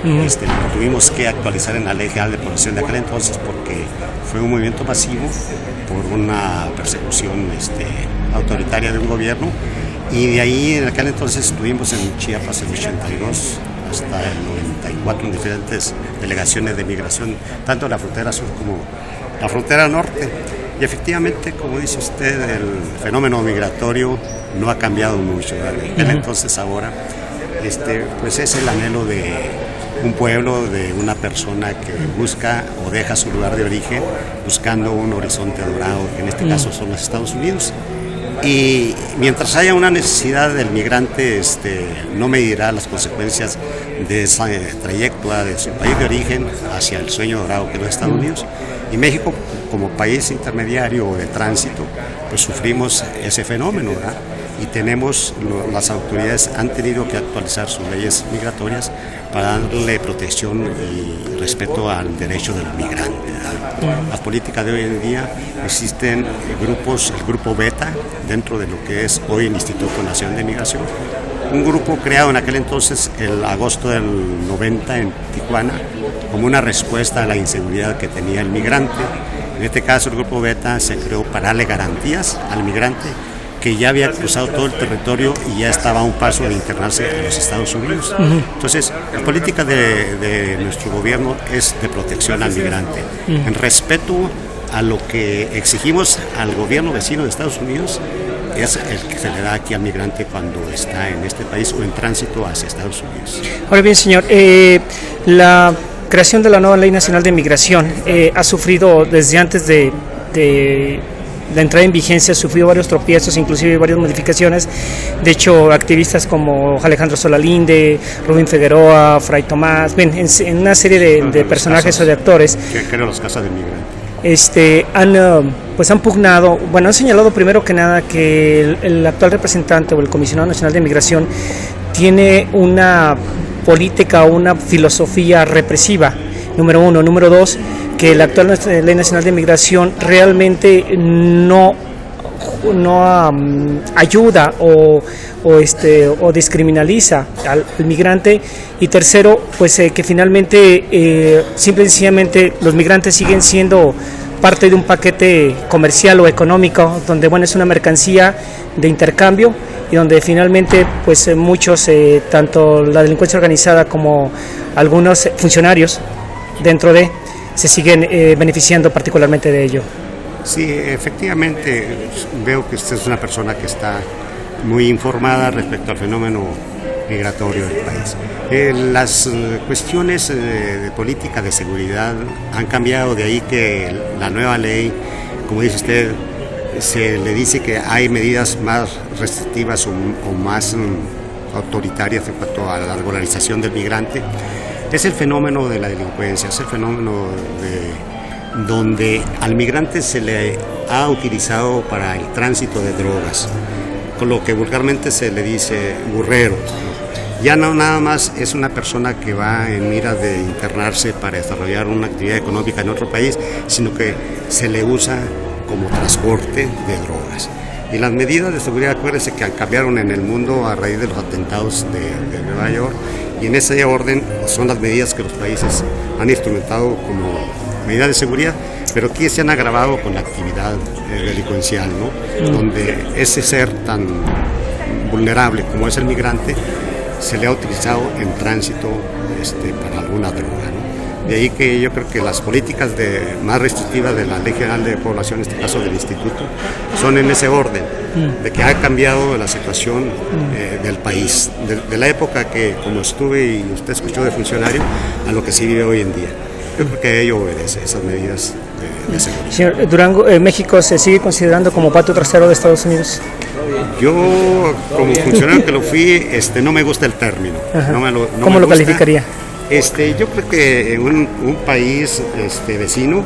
Lo tuvimos que actualizar en la Ley General de Población de aquel entonces porque fue un movimiento masivo por una persecución autoritaria de un gobierno, y de ahí en aquel entonces estuvimos en Chiapas el 82 hasta el 94 en diferentes delegaciones de migración, tanto en la frontera sur como la frontera norte. Y efectivamente, como dice usted, el fenómeno migratorio no ha cambiado mucho, ¿verdad? De aquel entonces ahora, pues es el anhelo de un pueblo, de una persona que busca o deja su lugar de origen buscando un horizonte dorado, que en este caso son los Estados Unidos. Y mientras haya una necesidad del migrante, no medirá las consecuencias de esa trayectoria de su país de origen hacia el sueño dorado que es los Estados Unidos. Y México, como país intermediario o de tránsito, pues sufrimos ese fenómeno, ¿verdad? Y las autoridades han tenido que actualizar sus leyes migratorias para darle protección y respeto al derecho del migrante, ¿verdad? Las políticas de hoy en día existen grupos, el grupo Beta, dentro de lo que es hoy el Instituto Nacional de Migración, un grupo creado en aquel entonces, el agosto del 90 en Tijuana, como una respuesta a la inseguridad que tenía el migrante. En este caso, el grupo Beta se creó para darle garantías al migrante que ya había cruzado todo el territorio y ya estaba a un paso de internarse en los Estados Unidos. Entonces, la política de nuestro gobierno es de protección al migrante, en respeto a lo que exigimos al gobierno vecino de Estados Unidos, es el que se le da aquí al migrante cuando está en este país o en tránsito hacia Estados Unidos. Ahora bien, señor, la creación de la nueva Ley Nacional de Migración ha sufrido desde antes de la entrada en vigencia, sufrió varios tropiezos, inclusive varias modificaciones. De hecho, activistas como Alejandro Solalinde, Rubén Figueroa, Fray Tomás, en una serie de personajes o de actores, creo los casos de migrante, han pugnado, han señalado primero que nada que el actual representante o el Comisionado Nacional de Migración tiene una política o una filosofía represiva, número uno. Número dos, que la actual Ley Nacional de Migración realmente no ayuda o descriminaliza al migrante. Y tercero, pues que finalmente simple y sencillamente los migrantes siguen siendo parte de un paquete comercial o económico donde es una mercancía de intercambio y donde finalmente pues muchos, tanto la delincuencia organizada como algunos funcionarios dentro se siguen beneficiando particularmente de ello. Sí, efectivamente, veo que usted es una persona que está muy informada respecto al fenómeno migratorio del país. Las cuestiones de política de seguridad han cambiado, de ahí que la nueva ley, como dice usted, se le dice que hay medidas más restrictivas o más autoritarias en cuanto a la regularización del migrante. Es el fenómeno de la delincuencia, es el fenómeno donde al migrante se le ha utilizado para el tránsito de drogas, con lo que vulgarmente se le dice burrero. Ya no nada más es una persona que va en mira de internarse para desarrollar una actividad económica en otro país, sino que se le usa como transporte de drogas. Y las medidas de seguridad, acuérdense que cambiaron en el mundo a raíz de los atentados de Nueva York, y en ese orden son las medidas que los países han instrumentado como medidas de seguridad, pero aquí se han agravado con la actividad delincuencial, ¿no? Donde ese ser tan vulnerable como es el migrante se le ha utilizado en tránsito para alguna droga, ¿no? De ahí que yo creo que las políticas más restrictivas de la Ley General de Población, en este caso del Instituto, son en ese orden, de que ha cambiado la situación del país, de la época que como estuve y usted escuchó de funcionario, a lo que se vive hoy en día. Yo creo que ello obedece esas medidas de seguridad. Señor Durango, ¿México se sigue considerando como patio trasero de Estados Unidos? Yo, como funcionario que lo fui, no me gusta el término. ¿Cómo lo calificaría? Yo creo que un país vecino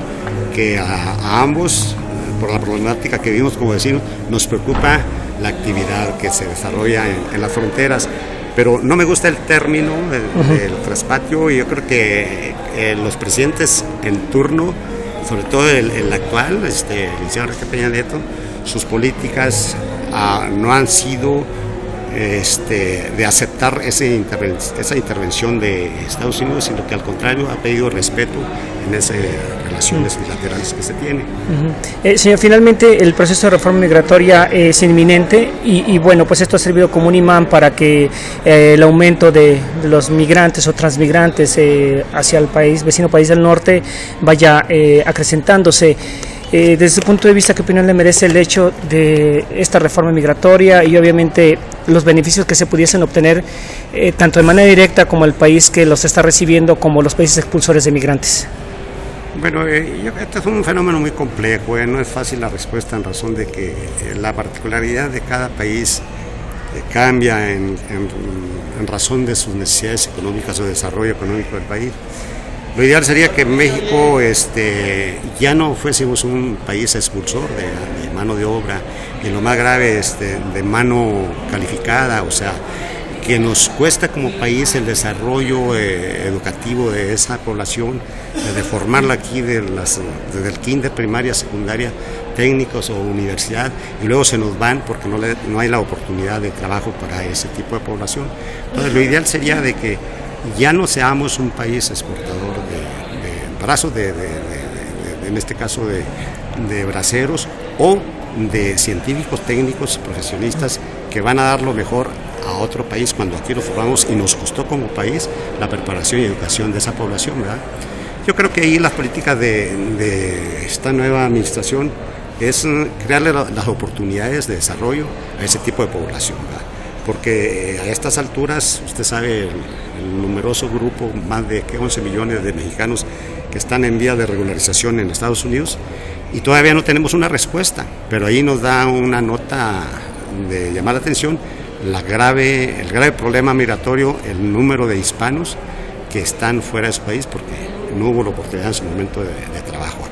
que a ambos, por la problemática que vivimos como vecinos, nos preocupa la actividad que se desarrolla en las fronteras. Pero no me gusta el término del traspatio, y yo creo que los presidentes en turno, sobre todo el actual, el licenciado Enrique Peña Nieto, sus políticas no han sido de aceptar esa intervención de Estados Unidos, sino que al contrario ha pedido respeto en esas relaciones bilaterales que se tienen. Señor, finalmente el proceso de reforma migratoria es inminente y bueno, pues esto ha servido como un imán para que el aumento de los migrantes o transmigrantes hacia el vecino país del norte vaya acrecentándose. Desde su punto de vista, ¿qué opinión le merece el hecho de esta reforma migratoria y obviamente los beneficios que se pudiesen obtener tanto de manera directa como el país que los está recibiendo como los países expulsores de migrantes? Bueno, este es un fenómeno muy complejo, no es fácil la respuesta en razón de que la particularidad de cada país cambia en razón de sus necesidades económicas o desarrollo económico del país. Lo ideal sería que en México ya no fuésemos un país expulsor de mano de obra y lo más grave de mano calificada, o sea, que nos cuesta como país el desarrollo educativo de esa población, de formarla aquí desde el kinder, primaria, secundaria, técnicos o universidad, y luego se nos van porque no hay la oportunidad de trabajo para ese tipo de población. Entonces lo ideal sería de que ya no seamos un país exportador de brazos, en este caso de braceros o de científicos, técnicos, profesionistas que van a dar lo mejor a otro país cuando aquí lo formamos y nos costó como país la preparación y educación de esa población, ¿verdad? Yo creo que ahí las políticas de esta nueva administración es crearle las oportunidades de desarrollo a ese tipo de población, ¿verdad? Porque a estas alturas, usted sabe, el numeroso grupo, más de 11 millones de mexicanos que están en vía de regularización en Estados Unidos y todavía no tenemos una respuesta, pero ahí nos da una nota de llamar la atención el grave problema migratorio, el número de hispanos que están fuera de su país porque no hubo la oportunidad en su momento de trabajo.